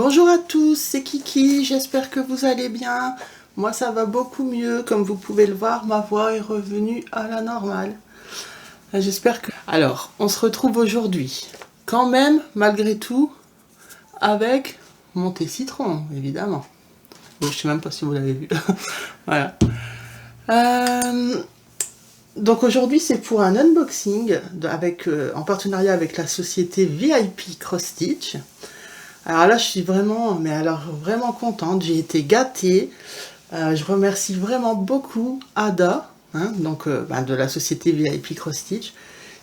Bonjour à tous, c'est Kiki, j'espère que vous allez bien. Moi ça va beaucoup mieux, comme vous pouvez le voir, ma voix est revenue à la normale. J'espère que... Alors, on se retrouve aujourd'hui, quand même, malgré tout, avec mon thé citron, évidemment. Bon, je sais même pas si vous l'avez vu. Voilà. Donc aujourd'hui c'est pour un unboxing en partenariat avec la société VIP Cross Stitch. Alors là je suis vraiment, vraiment contente, j'ai été gâtée. Je remercie vraiment beaucoup Ada, de la société VIP Cross Stitch,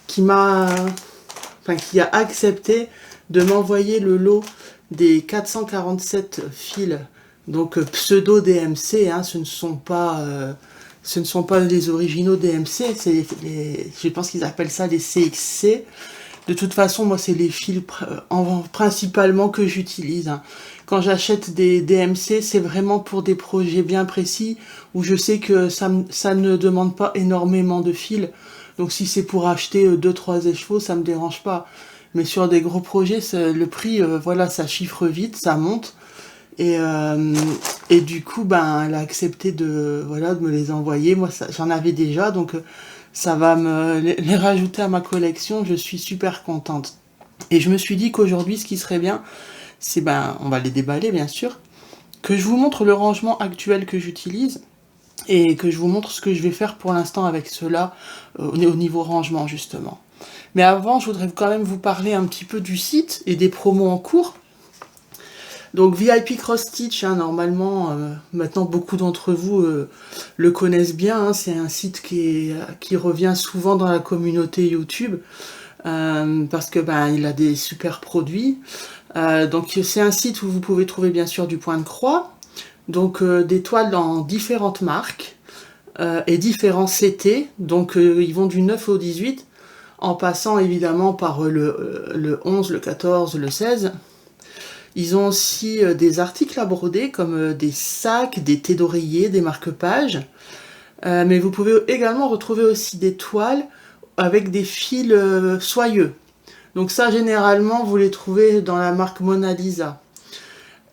qui qui a accepté de m'envoyer le lot des 447 fils, donc pseudo DMC, hein, ce ne sont pas les originaux DMC, je pense qu'ils appellent ça les CXC. De toute façon, moi, c'est les fils principalement que j'utilise. Hein. Quand j'achète des DMC, c'est vraiment pour des projets bien précis, où je sais que ça ne demande pas énormément de fils. Donc si c'est pour acheter 2-3 écheveaux, ça me dérange pas. Mais sur des gros projets, le prix, voilà, ça chiffre vite, ça monte. Et du coup, elle a accepté de me les envoyer. Moi, j'en avais déjà, donc ça va me les rajouter à ma collection. Je suis super contente. Et je me suis dit qu'aujourd'hui, ce qui serait bien, c'est, on va les déballer, bien sûr, que je vous montre le rangement actuel que j'utilise et que je vous montre ce que je vais faire pour l'instant avec cela au niveau rangement, justement. Mais avant, je voudrais quand même vous parler un petit peu du site et des promos en cours. Donc VIP Cross Stitch, hein, normalement, maintenant beaucoup d'entre vous le connaissent bien, hein, c'est un site qui revient souvent dans la communauté YouTube, parce que il a des super produits. Donc c'est un site où vous pouvez trouver bien sûr du point de croix, donc des toiles dans différentes marques et différents CT, donc ils vont du 9 au 18, en passant évidemment par le 11, le 14, le 16. Ils ont aussi des articles à broder, comme des sacs, des thés d'oreiller, des marque-pages. Mais vous pouvez également retrouver aussi des toiles avec des fils soyeux. Donc ça, généralement, vous les trouvez dans la marque Mona Lisa.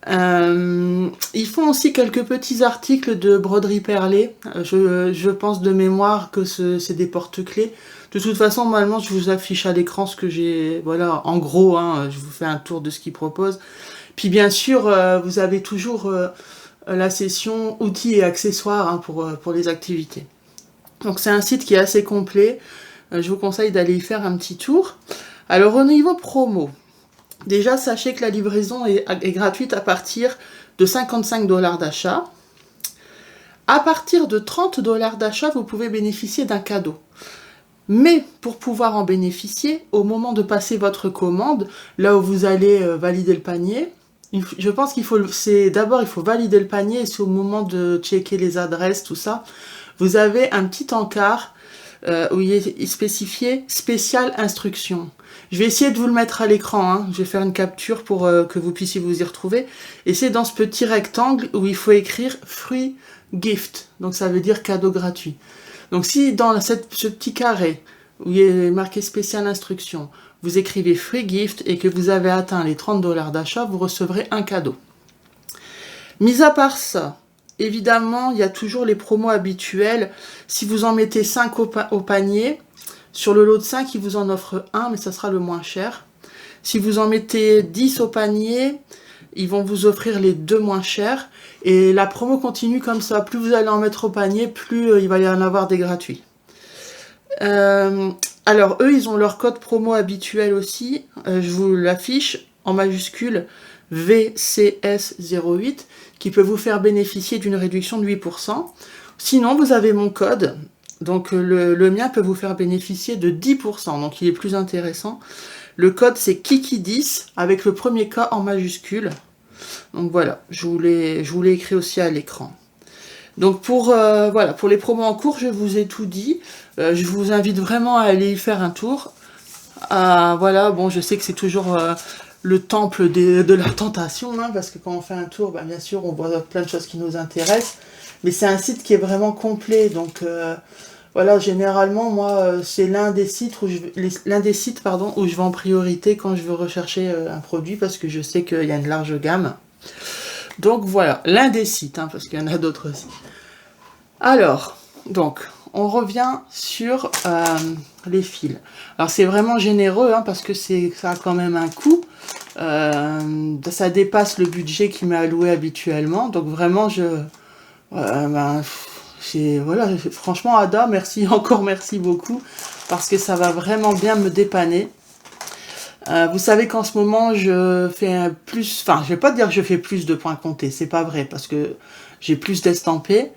Ils font aussi quelques petits articles de broderie perlée. Je pense de mémoire que c'est des porte-clés. De toute façon, normalement, je vous affiche à l'écran ce que j'ai... Voilà, en gros, hein, je vous fais un tour de ce qu'ils proposent. Puis bien sûr, vous avez toujours la section outils et accessoires, hein, pour les activités. Donc c'est un site qui est assez complet. Je vous conseille d'aller y faire un petit tour. Alors au niveau promo, déjà sachez que la livraison est gratuite à partir de 55 $ d'achat. À partir de 30 $ d'achat, vous pouvez bénéficier d'un cadeau. Mais pour pouvoir en bénéficier, au moment de passer votre commande, là où vous allez valider le panier, je pense qu'il faut d'abord il faut valider le panier, et c'est au moment de checker les adresses, tout ça, vous avez un petit encart où il est spécifié spécial instruction. Je vais essayer de vous le mettre à l'écran, hein. Je vais faire une capture pour que vous puissiez vous y retrouver. Et c'est dans ce petit rectangle où il faut écrire free gift, donc ça veut dire cadeau gratuit. Donc si dans ce petit carré où il est marqué spécial instruction, vous écrivez free gift et que vous avez atteint les 30 $ d'achat, vous recevrez un cadeau. Mis à part ça, évidemment, il y a toujours les promos habituels. Si vous en mettez 5 au panier, sur le lot de 5, ils vous en offrent un, mais ça sera le moins cher. Si vous en mettez 10 au panier, ils vont vous offrir les 2 moins chers. Et la promo continue comme ça. Plus vous allez en mettre au panier, plus il va y en avoir des gratuits. Alors, eux, ils ont leur code promo habituel aussi. Je vous l'affiche en majuscule VCS08, qui peut vous faire bénéficier d'une réduction de 8%. Sinon, vous avez mon code. Donc, le mien peut vous faire bénéficier de 10%. Donc, il est plus intéressant. Le code, c'est Kiki10, avec le premier K en majuscule. Donc, voilà, je vous l'ai écrit aussi à l'écran. Donc pour les promos en cours, je vous ai tout dit. Je vous invite vraiment à aller y faire un tour. Voilà, bon, je sais que c'est toujours le temple de la tentation, hein, parce que quand on fait un tour, bien sûr, on voit plein de choses qui nous intéressent. Mais c'est un site qui est vraiment complet, donc Voilà, généralement, moi, c'est l'un des sites l'un des sites, pardon, où je vais en priorité quand je veux rechercher un produit parce que je sais qu'il y a une large gamme. Donc voilà, l'un des sites, hein, parce qu'il y en a d'autres aussi. Alors, donc, on revient sur les fils. Alors c'est vraiment généreux, hein, parce que ça a quand même un coût. Ça dépasse le budget qui m'est alloué habituellement. Donc vraiment, ben, voilà, franchement, Ada, merci, encore merci beaucoup, parce que ça va vraiment bien me dépanner. Vous savez qu'en ce moment, je fais plus, enfin, je vais pas dire que je fais plus de points comptés, c'est pas vrai, parce que j'ai plus d'estampés.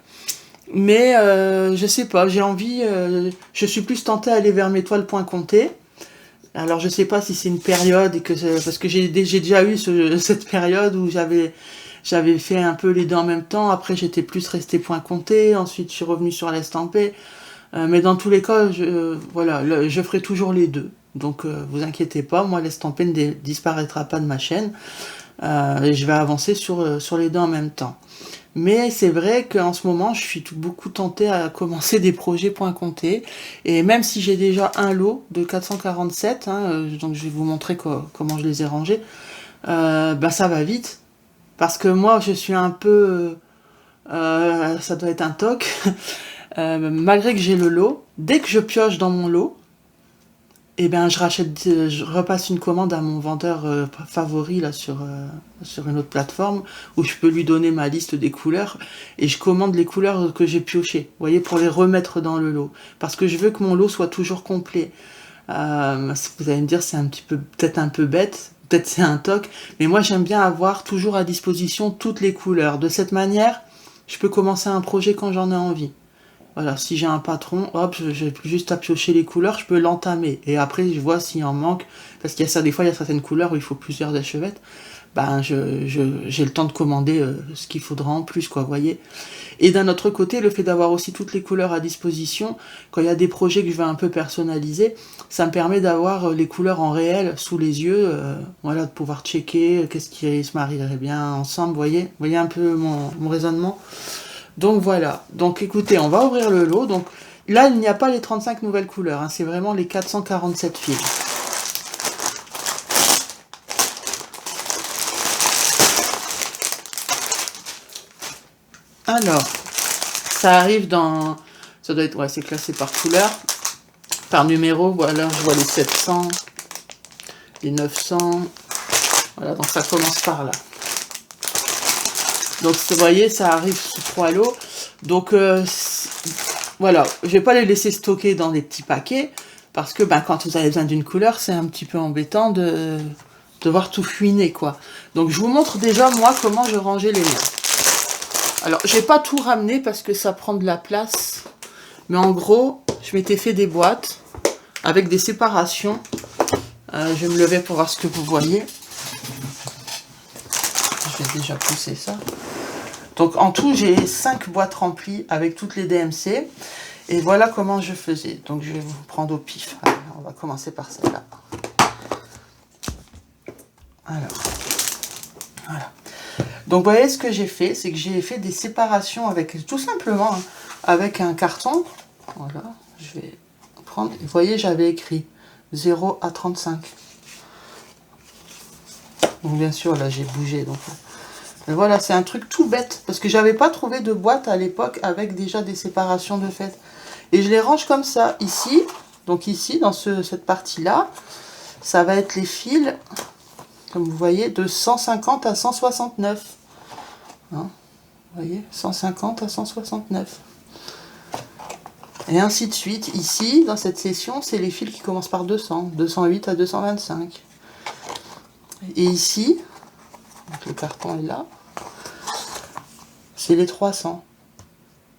Mais je sais pas, j'ai envie, je suis plus tentée à aller vers mes toiles point compté. Alors je sais pas si c'est une période parce que j'ai déjà eu cette période où j'avais fait un peu les deux en même temps. Après j'étais plus restée point compté. Ensuite je suis revenue sur l'estampé. Mais dans tous les cas, voilà, je ferai toujours les deux. Donc vous inquiétez pas, moi l'estampé ne disparaîtra pas de ma chaîne. Et je vais avancer sur les deux en même temps. Mais c'est vrai qu'en ce moment, je suis beaucoup tentée à commencer des projets point compté. Et même si j'ai déjà un lot de 447, hein, donc je vais vous montrer comment je les ai rangés, ben ça va vite. Parce que moi, je suis un peu... ça doit être un toc. Malgré que j'ai le lot, dès que je pioche dans mon lot, et ben je repasse une commande à mon vendeur favori là sur une autre plateforme où je peux lui donner ma liste des couleurs et je commande les couleurs que j'ai piochées, vous voyez, pour les remettre dans le lot. Parce que je veux que mon lot soit toujours complet. Vous allez me dire c'est peut-être un peu bête, peut-être c'est un toc, mais moi j'aime bien avoir toujours à disposition toutes les couleurs. De cette manière, je peux commencer un projet quand j'en ai envie. Voilà, si j'ai un patron, hop, j'ai juste à piocher les couleurs, je peux l'entamer. Et après, je vois s'il en manque. Parce qu'il y a ça, des fois, il y a certaines couleurs où il faut plusieurs achevettes. Ben, j'ai le temps de commander ce qu'il faudra en plus, quoi, vous voyez. Et d'un autre côté, le fait d'avoir aussi toutes les couleurs à disposition, quand il y a des projets que je vais un peu personnaliser, ça me permet d'avoir les couleurs en réel sous les yeux, voilà, de pouvoir checker qu'est-ce qui se marierait bien ensemble, vous voyez un peu mon raisonnement. Donc voilà, donc écoutez, on va ouvrir le lot. Donc là, il n'y a pas les 35 nouvelles couleurs, hein, c'est vraiment les 447 fils. Alors, ça arrive dans... Ça doit être... Ouais, c'est classé par couleur, par numéro. Voilà, je vois les 700, les 900. Voilà, donc ça commence par là. Donc vous voyez, ça arrive sous 3 lots. Donc voilà, je vais pas les laisser stocker dans des petits paquets parce que ben, quand vous avez besoin d'une couleur, c'est un petit peu embêtant de devoir tout fouiner, quoi. Donc je vous montre déjà moi comment je rangeais les miens. Alors j'ai pas tout ramené parce que ça prend de la place, mais en gros je m'étais fait des boîtes avec des séparations. Je vais me lever pour voir ce que vous voyez. Je vais déjà pousser ça. Donc en tout, j'ai 5 boîtes remplies avec toutes les DMC. Et voilà comment je faisais. Donc je vais vous prendre au pif. Allez, on va commencer par celle-là. Alors, voilà. Donc vous voyez ce que j'ai fait, c'est que j'ai fait des séparations avec, tout simplement, hein, avec un carton. Voilà, je vais prendre. Vous voyez, j'avais écrit 0 à 35. Donc bien sûr, là j'ai bougé. Donc mais voilà, c'est un truc tout bête, parce que j'avais pas trouvé de boîte à l'époque avec déjà des séparations de fait. Et je les range comme ça, ici, donc ici, dans cette partie-là, ça va être les fils, comme vous voyez, de 150 à 169. Hein, vous voyez, 150 à 169. Et ainsi de suite. Ici, dans cette session, c'est les fils qui commencent par 200, 208 à 225. Et ici, donc le carton est là, c'est les 300.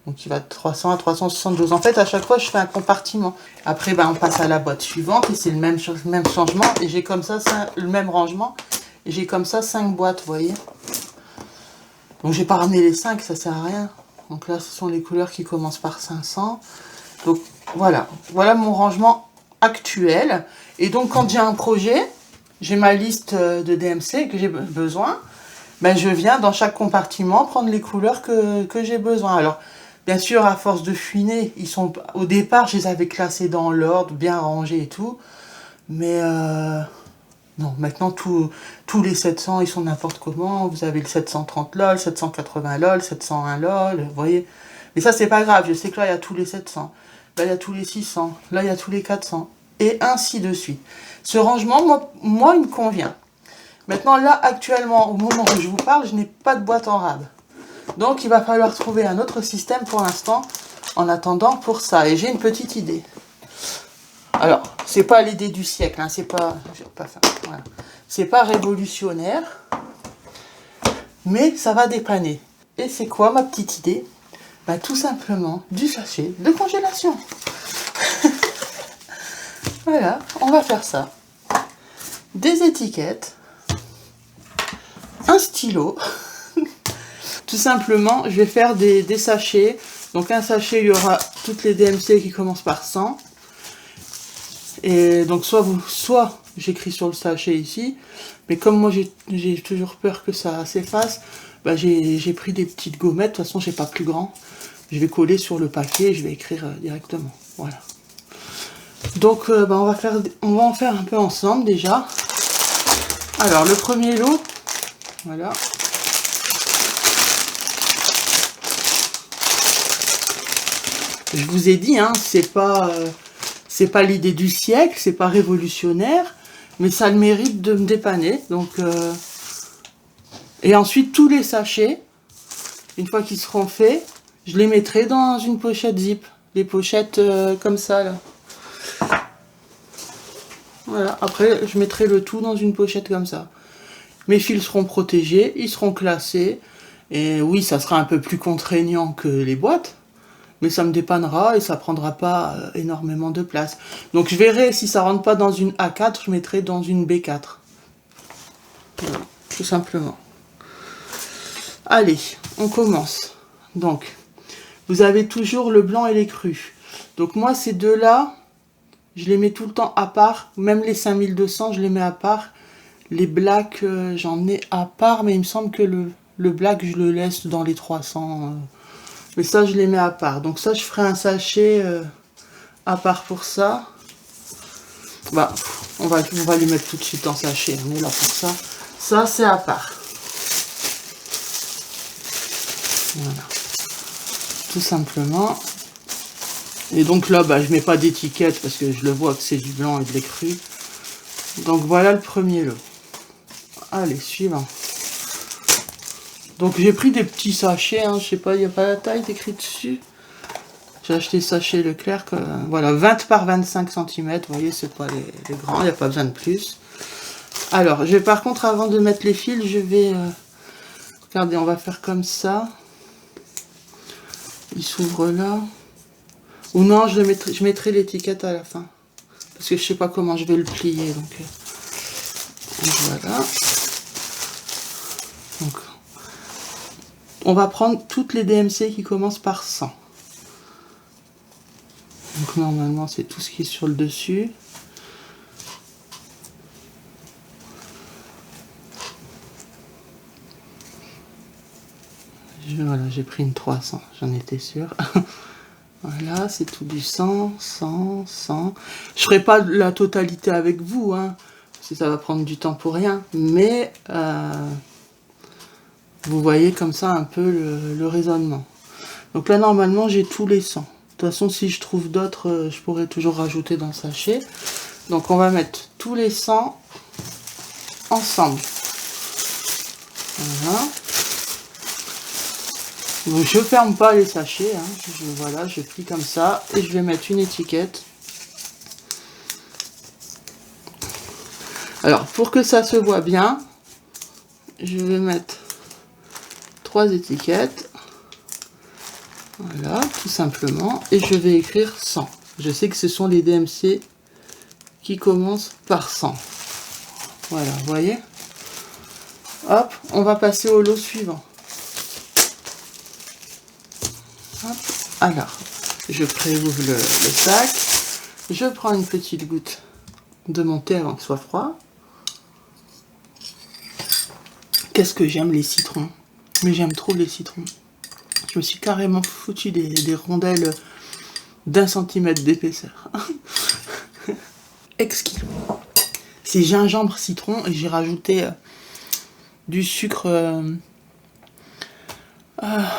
Donc il va de 300 à 372. En fait, à chaque fois, je fais un compartiment. Après, ben, on passe à la boîte suivante et c'est le même changement. Et j'ai comme ça le même rangement. Et j'ai comme ça 5 boîtes, vous voyez. Donc j'ai pas ramené les 5, ça sert à rien. Donc là, ce sont les couleurs qui commencent par 500. Donc voilà, voilà mon rangement actuel. Et donc quand j'ai un projet, j'ai ma liste de DMC que j'ai besoin. Ben, je viens dans chaque compartiment prendre les couleurs que j'ai besoin. Alors, Bien sûr, à force de chouiner, au départ, je les avais classés dans l'ordre, bien rangés et tout. Mais non, maintenant, tous les 700, ils sont n'importe comment. Vous avez le 730 LOL, 780 LOL, 701 LOL, vous voyez. Mais ça, c'est pas grave. Je sais que là, il y a tous les 700. Là, il y a tous les 600. Là, il y a tous les 400. Et ainsi de suite. Ce rangement, moi, il me convient. Maintenant, là, actuellement, au moment où je vous parle, je n'ai pas de boîte en rab. Donc, il va falloir trouver un autre système pour l'instant, en attendant pour ça. Et j'ai une petite idée. Alors, c'est pas l'idée du siècle, hein, c'est pas ça, voilà. C'est pas révolutionnaire, mais ça va dépanner. Et c'est quoi ma petite idée? Bah, tout simplement du sachet de congélation. Voilà, on va faire ça. Des étiquettes, un stylo. Tout simplement, je vais faire des sachets. Donc un sachet, il y aura toutes les DMC qui commencent par 100. Et donc soit j'écris sur le sachet ici, mais comme moi j'ai toujours peur que ça s'efface, bah j'ai pris des petites gommettes. De toute façon, j'ai pas plus grand. Je vais coller sur le papier et je vais écrire directement. Voilà. Donc bah, on va en faire un peu ensemble déjà. Alors le premier lot, voilà. Je vous ai dit, hein, c'est pas l'idée du siècle, c'est pas révolutionnaire, mais ça a le mérite de me dépanner. Donc, et ensuite, tous les sachets, une fois qu'ils seront faits, je les mettrai dans une pochette zip. Les pochettes comme ça, là. Voilà, après, je mettrai le tout dans une pochette comme ça. Mes fils seront protégés, ils seront classés. Et oui, ça sera un peu plus contraignant que les boîtes. Mais ça me dépannera et ça prendra pas énormément de place. Donc je verrai si ça rentre pas dans une A4, je mettrai dans une B4. Voilà, tout simplement. Allez, on commence. Donc, vous avez toujours le blanc et les crus. Donc moi, ces deux-là, je les mets tout le temps à part. Même les 5200, je les mets à part. Les blacks, j'en ai à part, mais il me semble que le black, je le laisse dans les 300. Mais ça, je les mets à part. Donc ça, je ferai un sachet à part pour ça. Bah, on va les mettre tout de suite en sachet. On est là pour ça. Ça, c'est à part. Voilà. Tout simplement. Et donc là, bah, je mets pas d'étiquette parce que je le vois que c'est du blanc et de l'écru. Donc voilà le premier lot. Allez, suivant. Donc j'ai pris des petits sachets, hein, je sais pas, il n'y a pas la taille écrit dessus. J'ai acheté sachet Leclerc, voilà, 20 par 25 cm, vous voyez, c'est pas les grands, il n'y a pas besoin de plus. Alors, par contre, avant de mettre les fils, je vais, regardez, on va faire comme ça. Il s'ouvre là. Ou non, je mettrai l'étiquette à la fin. Parce que je sais pas comment je vais le plier, donc voilà. Donc, on va prendre toutes les DMC qui commencent par 100. Donc normalement c'est tout ce qui est sur le dessus. Voilà, j'ai pris une 300, j'en étais sûre. Voilà, c'est tout du 100, 100, 100. Je ferai pas la totalité avec vous, hein, parce que ça va prendre du temps pour rien. Mais vous voyez comme ça un peu le raisonnement. Donc là normalement j'ai tous les 100. De toute façon si je trouve d'autres, je pourrais toujours rajouter dans le sachet. Donc on va mettre tous les 100 ensemble. Voilà. Donc je ferme pas les sachets, hein. Voilà, je plie comme ça et je vais mettre une étiquette. Alors pour que ça se voit bien, je vais mettre 3 étiquettes. Voilà, tout simplement. Et je vais écrire 100. Je sais que ce sont les DMC qui commencent par 100. Voilà, vous voyez. Hop, on va passer au lot suivant. Hop. Alors, je préouvre le sac. Je prends une petite goutte de mon thé avant que ce soit froid. Qu'est-ce que j'aime les citrons. Mais j'aime trop les citrons. Je me suis carrément foutu des rondelles d'1 centimètre d'épaisseur. Exquis. C'est gingembre citron et j'ai rajouté du sucre. Je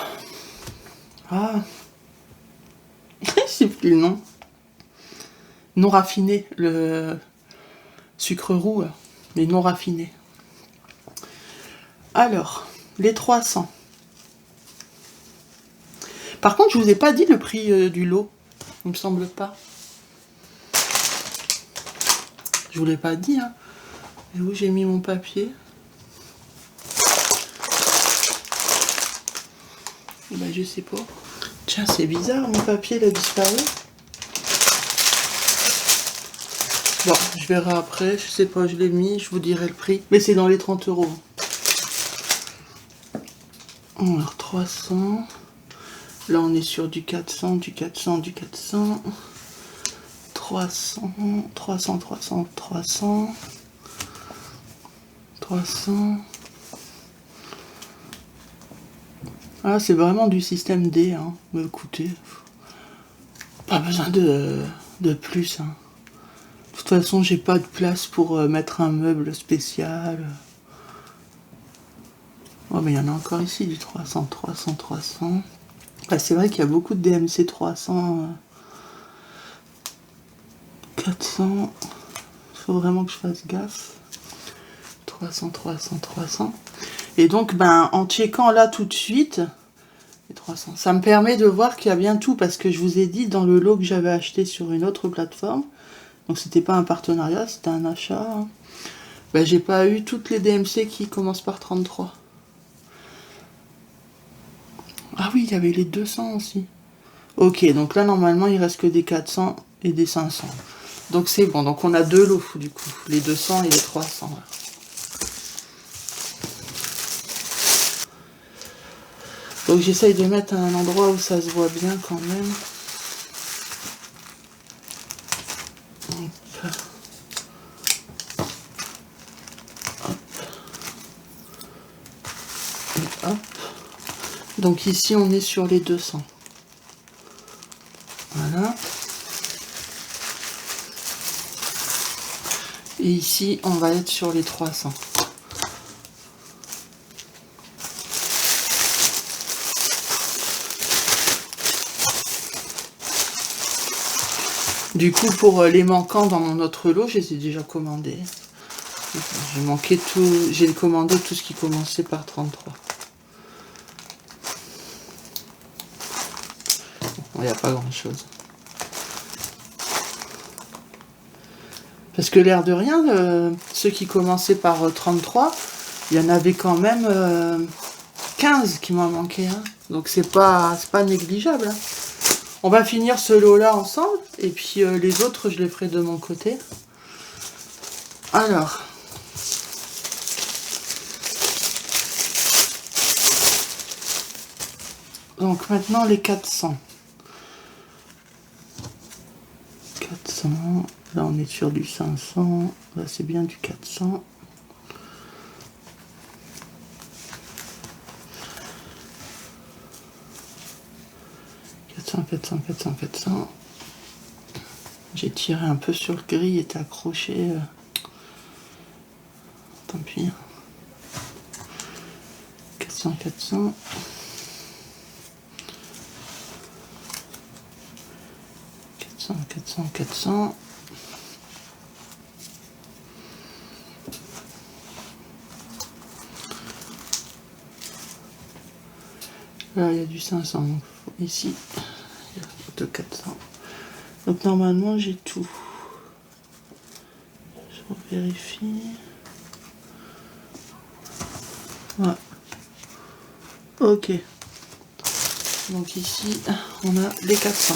sais plus le nom. Non raffiné, le sucre roux, mais non raffiné. Alors, les 300. Par contre, je vous ai pas dit le prix du lot. Il me semble pas. Je vous l'ai pas dit, hein. Et où j'ai mis mon papier? Bah, je sais pas. Tiens, c'est bizarre, mon papier il a disparu. Bon, je verrai après, je sais pas, je l'ai mis, je vous dirai le prix. Mais c'est dans les 30 €. Alors, 300. Là, on est sur du 400, du 400, du 400. 300, 300, 300, 300. 300. Ah, c'est vraiment du système D, hein. Mais écoutez, pas besoin de plus, hein. De toute façon, j'ai pas de place pour mettre un meuble spécial. Oh, mais il y en a encore ici, du 300, 300, 300. Ah, c'est vrai qu'il y a beaucoup de DMC 300. 400. Il faut vraiment que je fasse gaffe. 300, 300, 300. Et donc, ben, en checkant là tout de suite, les 300, ça me permet de voir qu'il y a bien tout, parce que je vous ai dit dans le lot que j'avais acheté sur une autre plateforme, donc c'était pas un partenariat, c'était un achat, hein. Ben, j'ai pas eu toutes les DMC qui commencent par 33. Ah oui, il y avait les 200 aussi. Ok, donc là, normalement, il reste que des 400 et des 500. Donc c'est bon, donc on a deux lots, du coup, les 200 et les 300. Là. Donc j'essaye de mettre à un endroit où ça se voit bien quand même. Hop. Hop. Et hop. Donc ici on est sur les 200. Voilà. Et ici on va être sur les 300. Du coup, pour les manquants dans mon autre lot, je les ai déjà commandés. J'ai manqué tout, j'ai commandé tout ce qui commençait par 33. Il n'y a pas grand chose. Parce que l'air de rien, ceux qui commençaient par 33, il y en avait quand même 15 qui m'en manquaient. Hein. Donc c'est pas négligeable. Hein. On va finir ce lot-là ensemble. Et puis les autres, je les ferai de mon côté. Alors. Donc maintenant les 400. 400. Là on est sur du 500. Là c'est bien du 400. « 400. J'ai tiré un peu sur le gris, il était accroché. Tant pis. 400. 400. Là, il y a du 500. Donc ici, il y a de 400. Donc normalement, j'ai tout. Je vérifie. Ouais. Ok. Donc ici, on a les 400.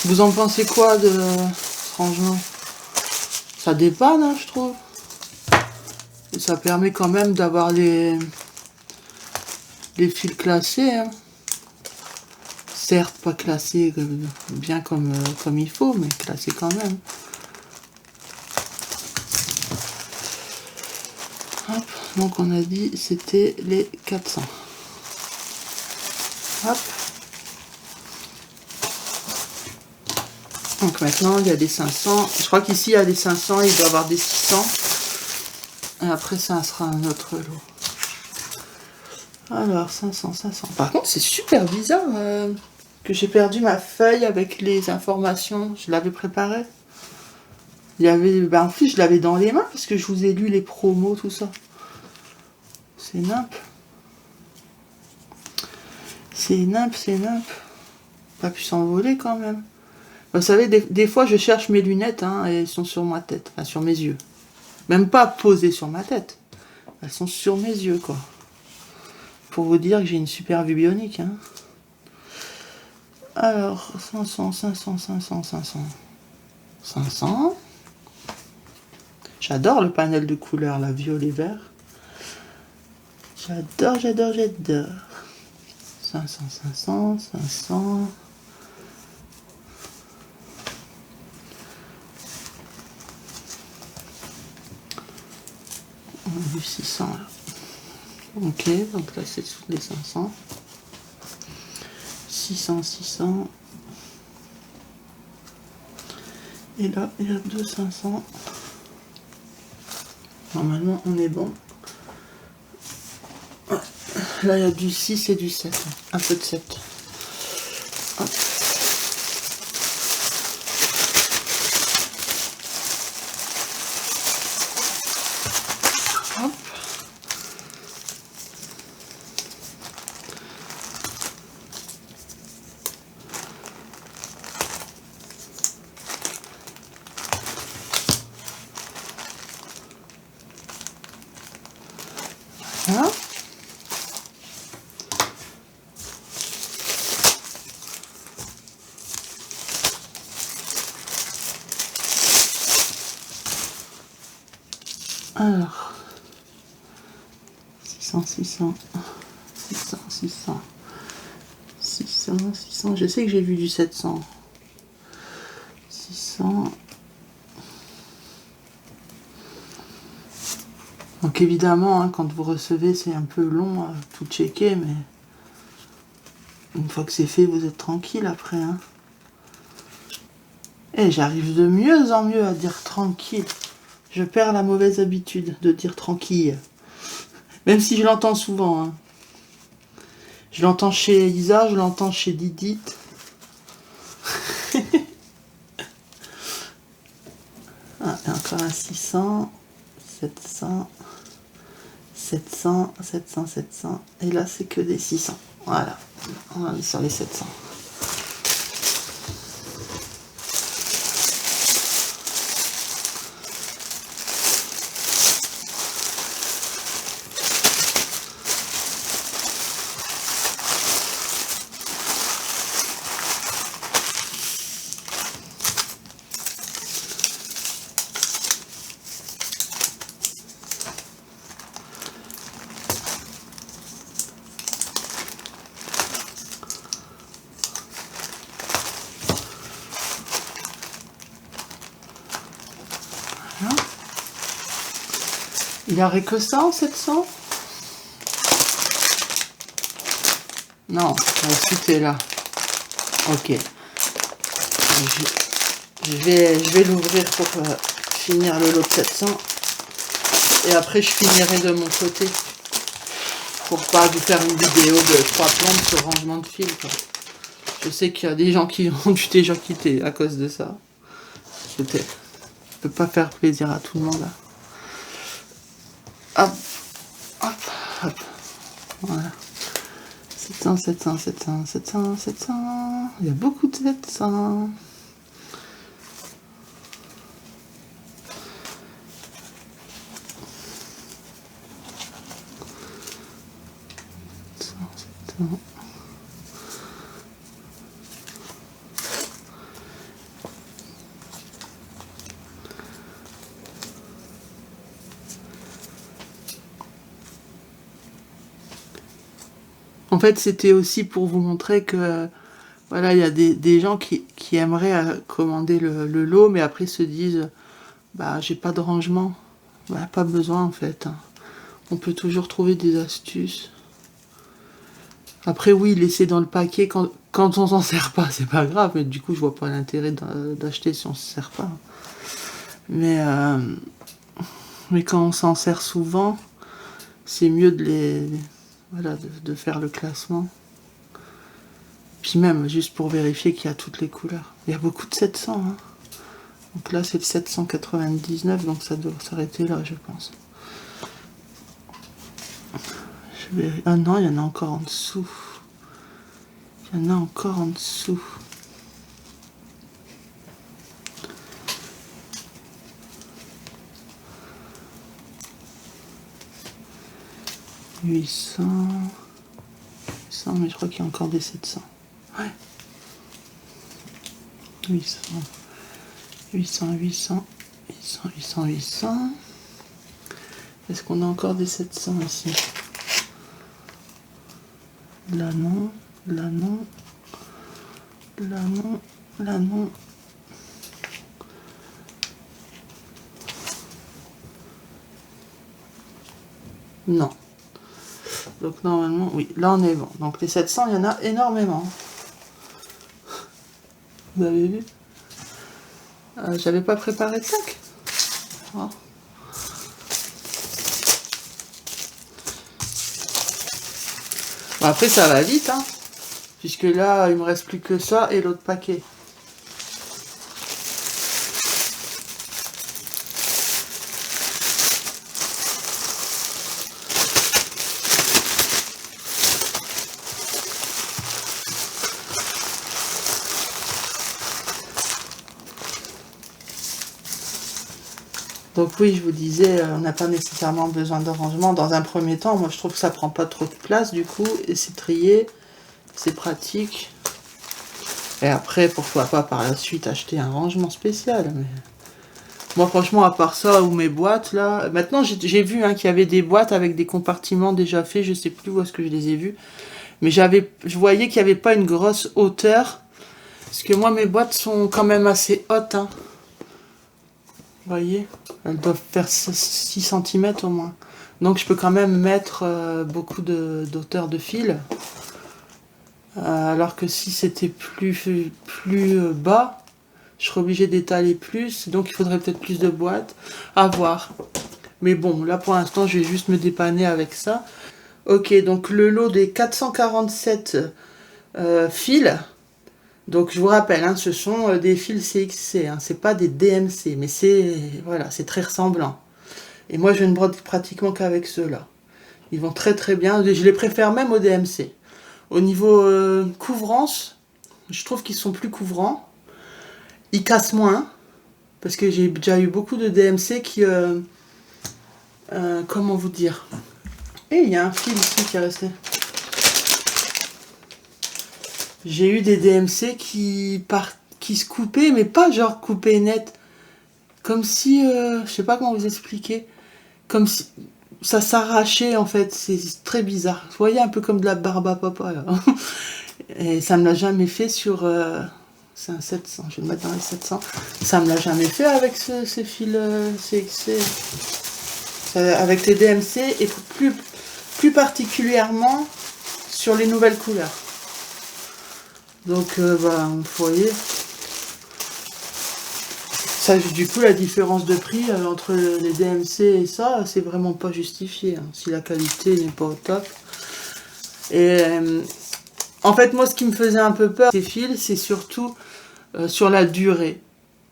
Vous en pensez quoi de ce rangement? Ça dépanne, hein, je trouve. Et ça permet quand même d'avoir les fils classés. Hein. Certes, pas classés bien comme il faut, mais classés quand même. Hop. Donc on a dit c'était les 400. Hop. Donc maintenant il y a des 500. Je crois qu'ici il y a des 500, il doit y avoir des 600. Et après ça sera un autre lot. Alors 500, 500. Par contre c'est super bizarre que j'ai perdu ma feuille avec les informations. Je l'avais préparée. Il y avait, ben en plus je l'avais dans les mains parce que je vous ai lu les promos, tout ça. C'est nimp. C'est nimp, c'est nimp. Pas pu s'envoler quand même. Vous savez, des fois je cherche mes lunettes hein, et elles sont sur ma tête, enfin sur mes yeux. Même pas posées sur ma tête. Elles sont sur mes yeux quoi. Pour vous dire que j'ai une super vue bionique. Hein. Alors, 500, 500, 500, 500. 500. J'adore le panel de couleurs, la violet vert. J'adore, j'adore, j'adore. 500, 500, 500. On a vu 600 là. Ok, donc là c'est sous les 500. 600, 600. Et là, il y a 2 500. Normalement, on est bon. Là, il y a du 6 et du 7. Un peu de 7. Hop. Hop. Voilà. Alors, 600, 600, 600, 600, 600, 600, je sais que j'ai vu du 700, 600, donc évidemment, hein, quand vous recevez, c'est un peu long à tout checker, mais une fois que c'est fait, vous êtes tranquille après, hein. Et j'arrive de mieux en mieux à dire tranquille. Je perds la mauvaise habitude de dire tranquille. Même si je l'entends souvent. Hein. Je l'entends chez Isa, je l'entends chez Didit. Ah, et encore un 600, 700, 700, 700, 700. Et là, c'est que des 600. Voilà. On est sur les 700. Voilà. Il n'y aurait que ça en 700? Non, tout est là. Ok. Je vais l'ouvrir pour finir le lot de 700. Et après, je finirai de mon côté. Pour pas vous faire une vidéo de 3 plantes sur rangement de fil. Quoi. Je sais qu'il y a des gens qui ont dû déjà quitter à cause de ça. Je peux pas faire plaisir à tout le monde. Là. Hop, hop, hop. Voilà. 700, 700, 700, 700, 700. Il y a beaucoup de 700. En fait, c'était aussi pour vous montrer que voilà, il y a des gens qui aimeraient commander le lot, mais après se disent bah j'ai pas de rangement. Bah, pas besoin en fait. On peut toujours trouver des astuces. Après oui, laisser dans le paquet quand on s'en sert pas, c'est pas grave, mais du coup je vois pas l'intérêt d'acheter si on se sert pas. Mais quand on s'en sert souvent, c'est mieux de faire le classement. Puis même, juste pour vérifier qu'il y a toutes les couleurs. Il y a beaucoup de 700. Hein. Donc là, c'est le 799, donc ça doit s'arrêter là, je pense. Ah non, il y en a encore en dessous. Il y en a encore en dessous. « 800... » 800, mais je crois qu'il y a encore des 700. Ouais. 800... 800, 800... 800, 800, 800... Est-ce qu'on a encore des 700 ici? Là non, là non, là non, là non. Non. Donc normalement, oui, là on est bon. Donc les 700, il y en a énormément. Vous avez vu? J'avais pas préparé le sac. Oh. Bon, après ça va vite, hein, puisque là il me reste plus que ça et l'autre paquet. Donc oui, je vous disais, on n'a pas nécessairement besoin de rangement. Dans un premier temps, moi je trouve que ça prend pas trop de place du coup, et c'est trié, c'est pratique. Et après, pourquoi pas par la suite acheter un rangement spécial. Mais... moi franchement, à part ça, ou mes boîtes là... Maintenant j'ai vu hein, qu'il y avait des boîtes avec des compartiments déjà faits, je sais plus où est-ce que je les ai vus. Mais je voyais qu'il n'y avait pas une grosse hauteur. Parce que moi mes boîtes sont quand même assez hautes. Hein. Vous voyez, elles doivent faire 6 cm au moins. Donc je peux quand même mettre beaucoup d'auteur de fil. Alors que si c'était plus bas, je serais obligé d'étaler plus. Donc il faudrait peut-être plus de boîtes. À voir. Mais bon, là pour l'instant, je vais juste me dépanner avec ça. Ok, donc le lot des 447 fils. Donc je vous rappelle, hein, ce sont des fils CXC, hein, c'est pas des DMC, mais c'est voilà, c'est très ressemblant. Et moi je ne brode pratiquement qu'avec ceux-là. Ils vont très très bien, je les préfère même au DMC. Au niveau couvrance, je trouve qu'ils sont plus couvrants. Ils cassent moins, parce que j'ai déjà eu beaucoup de DMC qui... comment vous dire? Et il y a un fil ici qui est resté. J'ai eu des DMC qui se coupaient, mais pas genre coupés net. Comme si, je sais pas comment vous expliquer, comme si ça s'arrachait en fait, c'est très bizarre. Vous voyez, un peu comme de la barbe à papa là. Et ça me l'a jamais fait sur... c'est un 700, je vais le mettre dans les 700. Ça me l'a jamais fait avec ces fils CXC. Avec les DMC et plus particulièrement sur les nouvelles couleurs. Donc, vous voyez, ça, du coup, la différence de prix entre les DMC et ça, c'est vraiment pas justifié, hein, si la qualité n'est pas au top. Et en fait, moi, ce qui me faisait un peu peur, ces fils, c'est surtout sur la durée.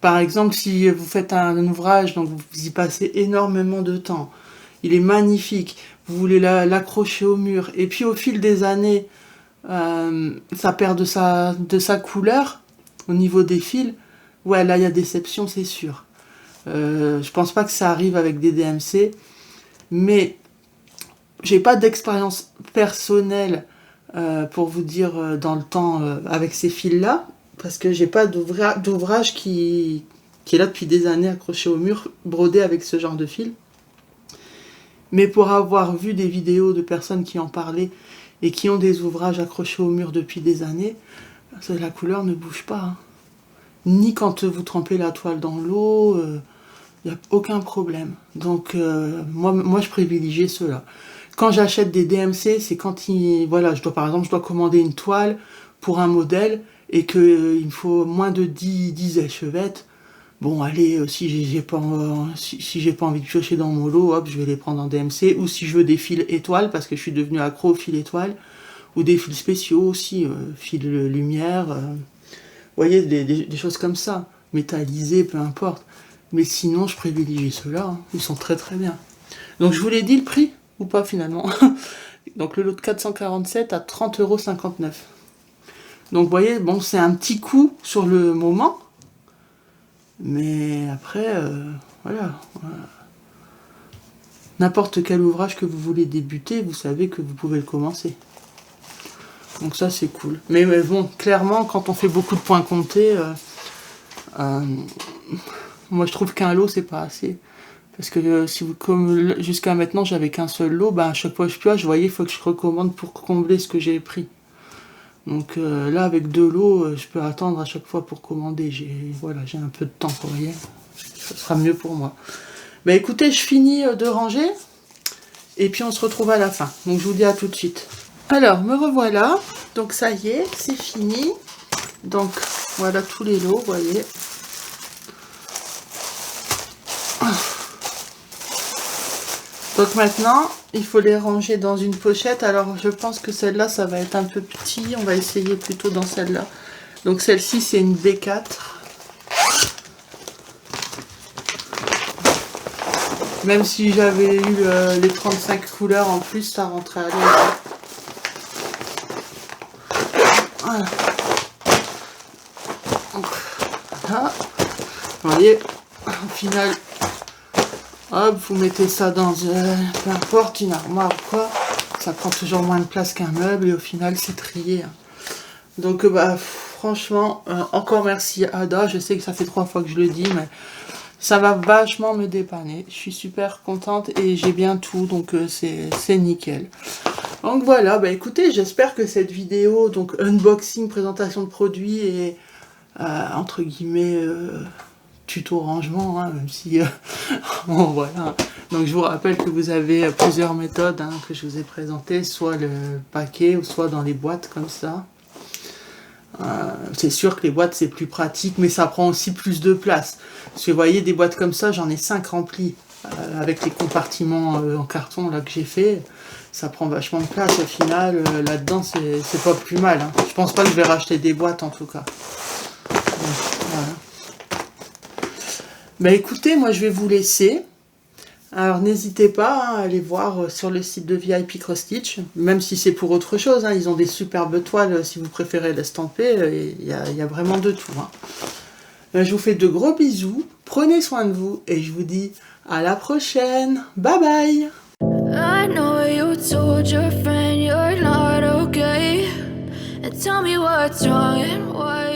Par exemple, si vous faites un ouvrage, donc vous y passez énormément de temps, il est magnifique, vous voulez l'accrocher au mur, et puis au fil des années, ça perd de sa couleur au niveau des fils, ouais, là il y a déception, c'est sûr. Je pense pas que ça arrive avec des DMC, mais j'ai pas d'expérience personnelle pour vous dire dans le temps avec ces fils là, parce que j'ai pas d'ouvrage qui est là depuis des années accroché au mur, brodé avec ce genre de fil. Mais pour avoir vu des vidéos de personnes qui en parlaient et qui ont des ouvrages accrochés au mur depuis des années, la couleur ne bouge pas. Hein. Ni quand vous trempez la toile dans l'eau, il n'y a aucun problème. Donc moi je privilégie ceux-là. Quand j'achète des DMC, c'est quand voilà, par exemple, je dois commander une toile pour un modèle et qu'il me faut moins de 10 échevettes. Bon, allez, si j'ai pas envie de piocher dans mon lot, hop, je vais les prendre en DMC. Ou si je veux des fils étoiles, parce que je suis devenu accro aux fils étoiles, ou des fils spéciaux aussi, fils lumière. Vous voyez, des choses comme ça, métallisées, peu importe. Mais sinon, je privilégie ceux-là, hein. Ils sont très très bien. Donc je vous l'ai dit le prix, ou pas finalement. Donc le lot de 447 à 30,59 €. Donc vous voyez, bon, c'est un petit coup sur le moment. Mais après, voilà. N'importe quel ouvrage que vous voulez débuter, vous savez que vous pouvez le commencer. Donc ça, c'est cool. Mais bon, clairement, quand on fait beaucoup de points comptés, moi je trouve qu'un lot, c'est pas assez. Parce que si vous, comme jusqu'à maintenant, j'avais qu'un seul lot, à chaque fois que je pioche, vous voyez, il faut que je recommande pour combler ce que j'ai pris. Donc là, avec 2 lots, je peux attendre à chaque fois pour commander. Voilà, j'ai un peu de temps, vous voyez. Ça sera mieux pour moi. Écoutez, je finis de ranger. Et puis on se retrouve à la fin. Donc je vous dis à tout de suite. Alors, me revoilà. Donc ça y est, c'est fini. Donc voilà tous les lots, vous voyez. Donc maintenant, il faut les ranger dans une pochette. Alors je pense que celle-là, ça va être un peu petit. On va essayer plutôt dans celle-là. Donc celle-ci, c'est une B4. Même si j'avais eu les 35 couleurs en plus, ça rentrait à l'aise. Voilà. Donc, là, vous voyez, au final, hop, vous mettez ça dans peu importe, une armoire ou quoi. Ça prend toujours moins de place qu'un meuble et au final, c'est trié. Donc, franchement, encore merci Ada. Je sais que ça fait 3 fois que je le dis, mais ça va vachement me dépanner. Je suis super contente et j'ai bien tout, donc c'est nickel. Donc voilà, écoutez, j'espère que cette vidéo, donc unboxing, présentation de produits et entre guillemets tuto rangement, hein, même si bon voilà. Donc je vous rappelle que vous avez plusieurs méthodes que je vous ai présentées, soit le paquet ou soit dans les boîtes comme ça. C'est sûr que les boîtes c'est plus pratique, mais ça prend aussi plus de place. Parce que vous voyez, des boîtes comme ça, j'en ai 5 remplies avec les compartiments en carton là que j'ai fait. Ça prend vachement de place au final. Là-dedans, c'est pas plus mal. Hein. Je pense pas que je vais racheter des boîtes en tout cas. Donc, voilà. Écoutez, moi je vais vous laisser. Alors n'hésitez pas à aller voir sur le site de VIP Cross Stitch, même si c'est pour autre chose, ils ont des superbes toiles si vous préférez l'estamper, il y a vraiment de tout. Je vous fais de gros bisous, prenez soin de vous et je vous dis à la prochaine, bye bye. I know you told your friend you're not okay, and tell me what's wrong and why